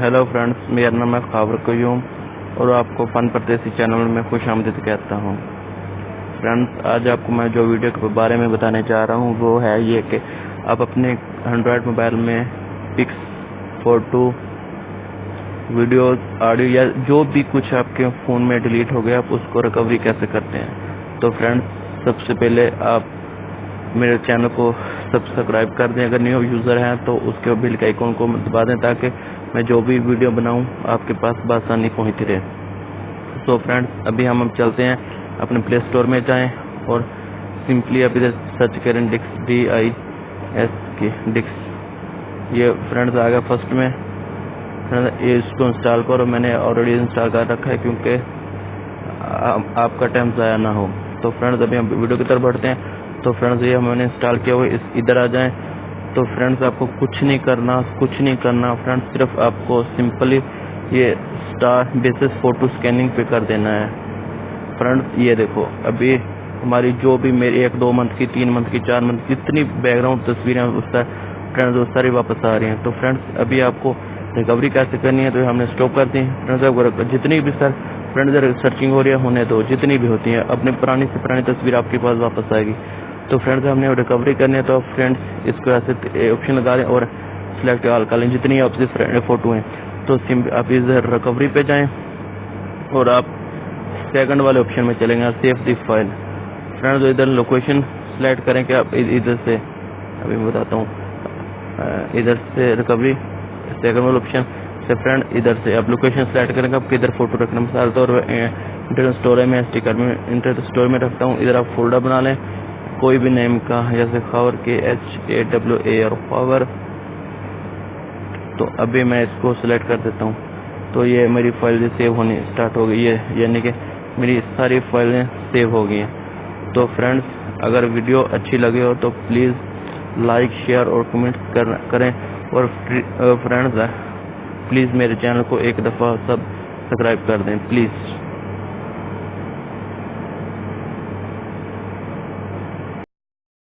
Hello friends, मेरा नाम है खावर क्यूम और आपको फन परदेसी चैनल में खुश आमदीद कहता हूँ। फ्रेंड्स, आज आपको मैं जो वीडियो के बारे में बताने जा रहा हूँ वो है ये कि आप अपने एंड्रॉयड मोबाइल में पिक्स, फोटो, वीडियो, ऑडियो या जो भी कुछ आपके फ़ोन में डिलीट हो गया आप उसको रिकवरी कैसे करते हैं। तो फ्रेंड्स, सबसे पहले आप मेरे चैनल को सब्सक्राइब कर दें। अगर न्यू यूज़र हैं तो उसके बिल के आइकन को दबा दें ताकि मैं जो भी वीडियो बनाऊं आपके पास बआसानी पहुंचती रहे। तो फ्रेंड्स, अभी हम चलते हैं, अपने प्ले स्टोर में जाएं और सिंपली आप इधर सर्च करें डिक्स, डिक्स। ये फ्रेंड्स आ गया फर्स्ट में। फ्रेंड्स, ये इसको इंस्टॉल करो। मैंने ऑलरेडी इंस्टॉल कर रखा है क्योंकि आपका टाइम ज़ाया ना हो। तो फ्रेंड्स, अभी हम वीडियो की तरफ बढ़ते हैं। तो फ्रेंड्स, ये मैंने इंस्टॉल किया हुआ, इधर आ जाएं। तो फ्रेंड्स, आपको कुछ नहीं करना फ्रेंड्स, सिर्फ आपको सिंपली ये स्टार बेसिस फोटो स्कैनिंग पे कर देना है। फ्रेंड्स, ये देखो, अभी हमारी जो भी मेरी 1-2 मंथ की, 3 मंथ की, 4 मंथ की जितनी बैकग्राउंड तस्वीरें फ्रेंड्स वो सारी वापस आ रही हैं। तो फ्रेंड्स, अभी आपको रिकवरी कैसे करनी है तो हमने स्टॉप कर दी। फ्रेंड्स, जितनी भी फ्रेंड्स सर्चिंग हो रही है होने दो, जितनी भी होती है, अपनी पुरानी से पुरानी तस्वीर आपके पास वापस आएगी। तो फ्रेंड्स, हमने रिकवरी करनी है तो फ्रेंड्स इसको ऐसे ऑप्शन लगा लें और सिलेक्ट ऑल कर लें जितनी आपसे फोटो हैं। तो आप इधर रिकवरी पे जाएं और आप सेकंड वाले ऑप्शन में चलेंगे, सेव दी फाइल। फ्रेंड्स, इधर लोकेशन सिलेक्ट करें कि आप इधर से, अभी मैं बताता हूँ, इधर से रिकवरी सेकंड वाला ऑप्शन से फ्रेंड इधर से आप लोकेशन सेलेक्ट करेंगे आप किधर फोटो रखना। मिसाल तौर पर इंटरनेट स्टोरेज में स्टिकर में इंटरनेट स्टोरेज में रखता हूँ। इधर आप फोल्डर बना लें कोई भी नेम का, जैसे खावर KHAWAR खावर। तो अभी मैं इसको सिलेक्ट कर देता हूँ। तो ये मेरी फाइल सेव होनी स्टार्ट हो गई है, यानी कि मेरी सारी फाइलें सेव हो गई हैं। तो फ्रेंड्स, अगर वीडियो अच्छी लगे हो तो प्लीज़ लाइक, शेयर और कमेंट्स करें और फ्रेंड्स प्लीज़ मेरे चैनल को एक दफ़ा सब्सक्राइब कर दें प्लीज़।